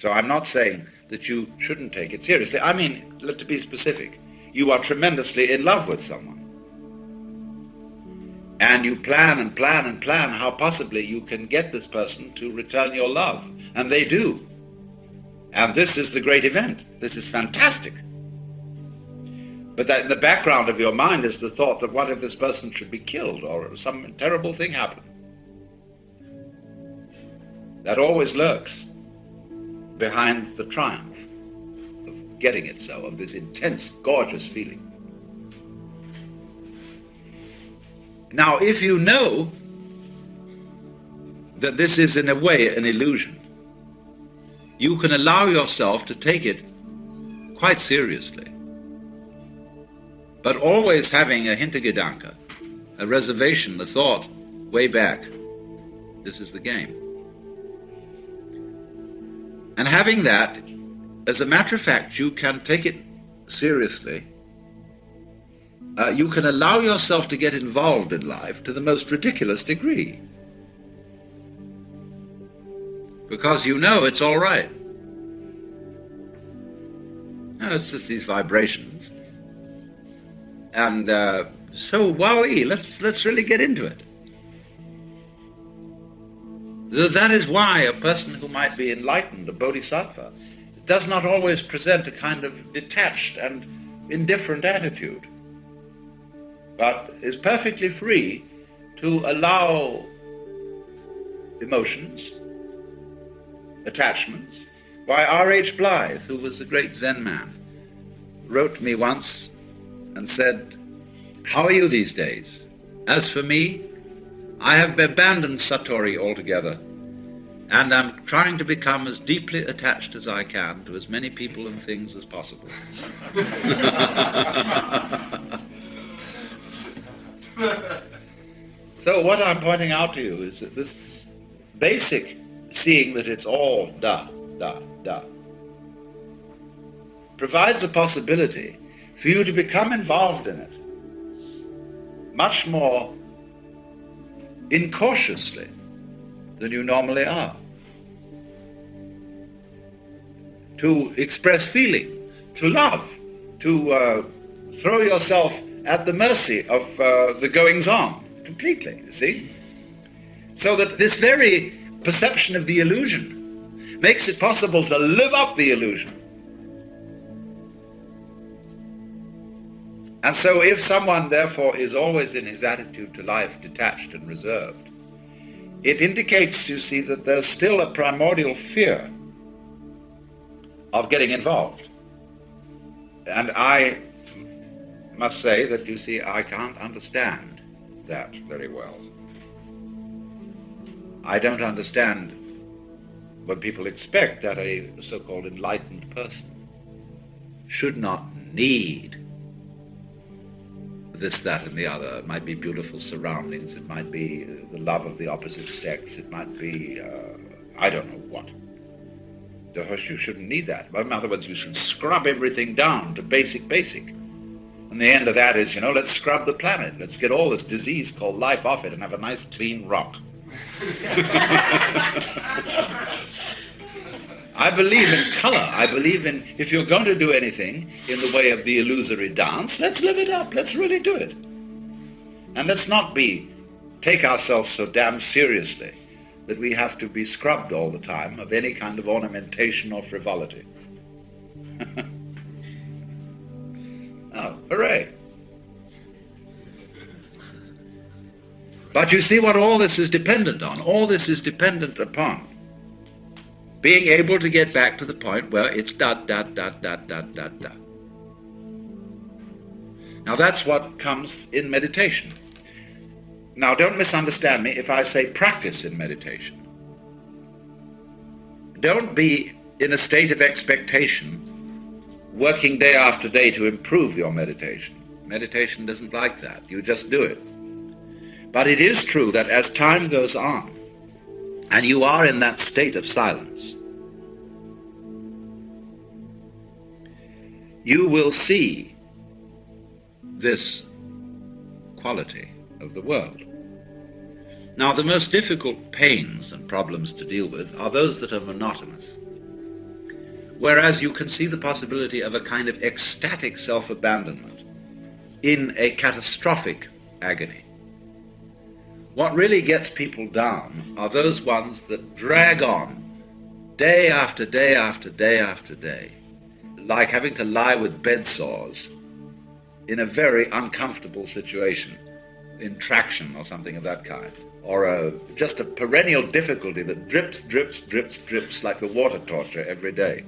So I'm not saying that you shouldn't take it seriously. I mean, to be specific, you are tremendously in love with someone. And you plan and plan and plan how possibly you can get this person to return your love. And they do. And this is the great event. This is fantastic. But that in the background of your mind is the thought that what if this person should be killed or some terrible thing happen? That always lurks behind the triumph of getting it so, of this intense, gorgeous feeling. Now, if you know that this is in a way an illusion, you can allow yourself to take it quite seriously, but always having a Hintergedanke, a reservation, a thought way back. This is the game. And having that, as a matter of fact, you can take it seriously. You can allow yourself to get involved in life to the most ridiculous degree, because you know it's all right. No, it's just these vibrations. And so, wowee, let's really get into it. That is why a person who might be enlightened, a bodhisattva, does not always present a kind of detached and indifferent attitude, but is perfectly free to allow emotions, attachments. Why, R.H. Blythe, who was a great Zen man, wrote to me once and said, "How are you these days? As for me, I have abandoned Satori altogether, and I'm trying to become as deeply attached as I can to as many people and things as possible." So what I'm pointing out to you is that this basic seeing that it's all da, da, da, provides a possibility for you to become involved in it much more incautiously than you normally are. To express feeling, to love, to throw yourself at the mercy of the goings-on completely, you see? So that this very perception of the illusion makes it possible to live up the illusion. And so if someone, therefore, is always in his attitude to life detached and reserved, it indicates, you see, that there's still a primordial fear of getting involved. And I must say that, you see, I can't understand that very well. I don't understand when people expect that a so-called enlightened person should not need this, that, and the other. It might be beautiful surroundings, it might be the love of the opposite sex, it might be, I don't know what. You shouldn't need that. In other words, you should scrub everything down to basic. And the end of that is, let's scrub the planet. Let's get all this disease called life off it and have a nice clean rock. I believe in color. I believe in, if you're going to do anything in the way of the illusory dance, let's live it up. Let's really do it. And let's not take ourselves so damn seriously that we have to be scrubbed all the time of any kind of ornamentation or frivolity. Oh, hooray. But you see what all this is dependent on. All this is dependent upon being able to get back to the point where it's da, da, da, da, da, da, da. Now that's what comes in meditation. Now don't misunderstand me if I say practice in meditation. Don't be in a state of expectation, working day after day to improve your meditation. Meditation isn't like that. You just do it. But it is true that as time goes on, and you are in that state of silence, you will see this quality of the world. Now, the most difficult pains and problems to deal with are those that are monotonous. Whereas you can see the possibility of a kind of ecstatic self-abandonment in a catastrophic agony. What really gets people down are those ones that drag on day after day after day after day, like having to lie with bed sores in a very uncomfortable situation, in traction or something of that kind, or just a perennial difficulty that drips, drips, drips, drips like the water torture every day.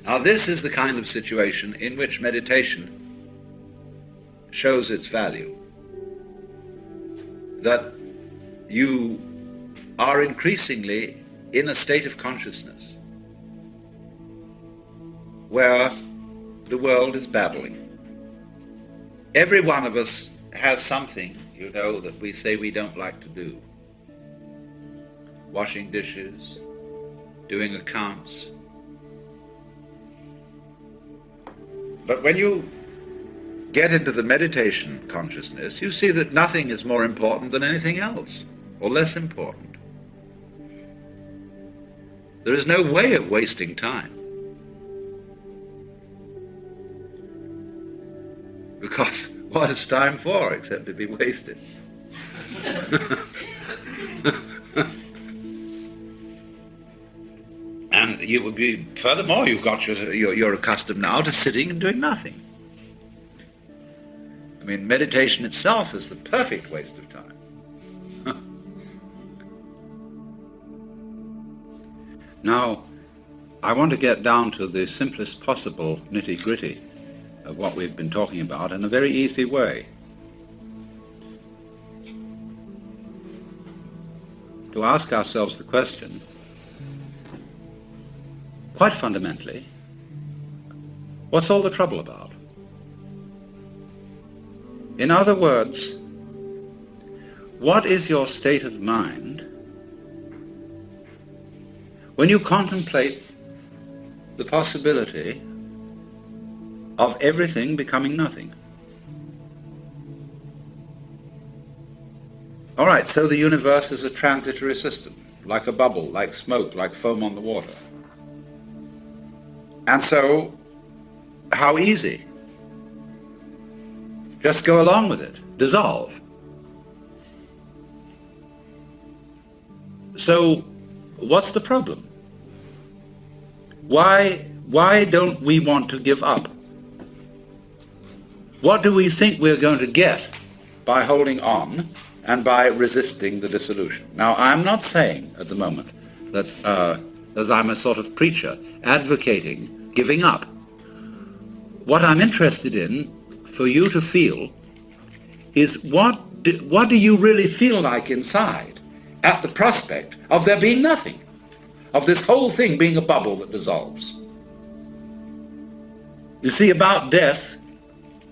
Now this is the kind of situation in which meditation shows its value. That you are increasingly in a state of consciousness where the world is babbling. Every one of us has something, you know, that we say we don't like to do. Washing dishes, doing accounts. But when you get into the meditation consciousness, you see that nothing is more important than anything else, or less important. There is no way of wasting time. Because what is time for except to be wasted? And you would be, furthermore, you're accustomed now to sitting and doing nothing. I mean, meditation itself is the perfect waste of time. Now, I want to get down to the simplest possible nitty-gritty of what we've been talking about in a very easy way. To ask ourselves the question, quite fundamentally, what's all the trouble about? In other words, what is your state of mind when you contemplate the possibility of everything becoming nothing? All right, so the universe is a transitory system, like a bubble, like smoke, like foam on the water. And so, how easy? Just go along with it, dissolve. So, what's the problem? Why don't we want to give up? What do we think we're going to get by holding on and by resisting the dissolution? Now, I'm not saying at the moment that, as I'm a sort of preacher, advocating giving up. What I'm interested in for you to feel is what do you really feel like inside at the prospect of there being nothing, of this whole thing being a bubble that dissolves. You see, about death,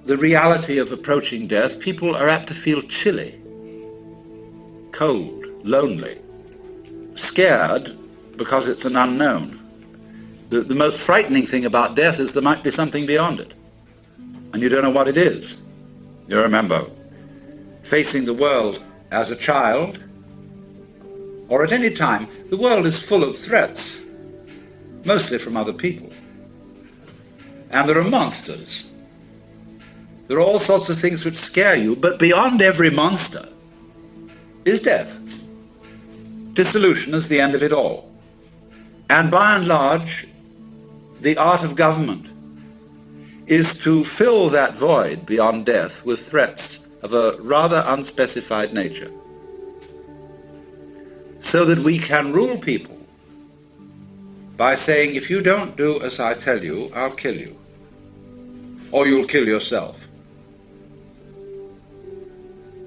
the reality of approaching death, people are apt to feel chilly, cold, lonely, scared because it's an unknown. The most frightening thing about death is there might be something beyond it, and you don't know what it is. You remember facing the world as a child, or at any time, the world is full of threats, mostly from other people. And there are monsters. There are all sorts of things which scare you, but beyond every monster is death. Dissolution is the end of it all. And by and large, the art of government is to fill that void beyond death with threats of a rather unspecified nature, so that we can rule people by saying, if you don't do as I tell you, I'll kill you, or you'll kill yourself.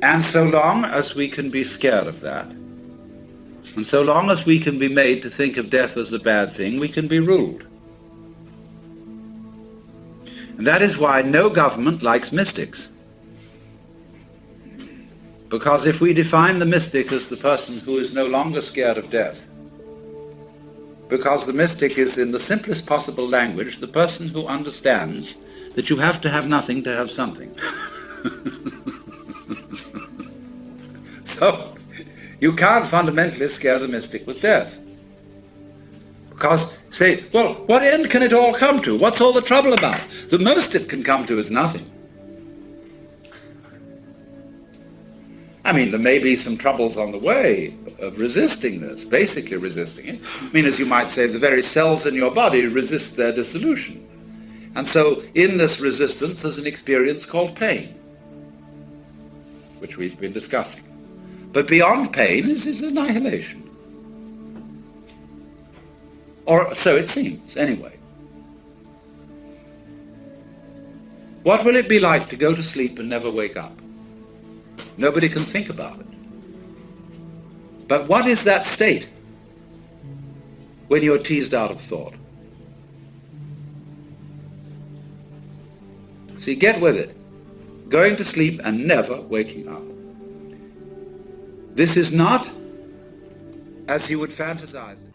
And so long as we can be scared of that, and so long as we can be made to think of death as a bad thing, we can be ruled. And that is why no government likes mystics. Because if we define the mystic as the person who is no longer scared of death, because the mystic is, in the simplest possible language, the person who understands that you have to have nothing to have something. So, you can't fundamentally scare the mystic with death, Because, say, well, what end can it all come to? What's all the trouble about? The most it can come to is nothing. I mean, there may be some troubles on the way of resisting this, basically resisting it. I mean, as you might say, the very cells in your body resist their dissolution. And so in this resistance, there's an experience called pain, which we've been discussing. But beyond pain is annihilation. Or so it seems, anyway. What will it be like to go to sleep and never wake up? Nobody can think about it. But what is that state when you're teased out of thought? See, get with it. Going to sleep and never waking up. This is not as you would fantasize it.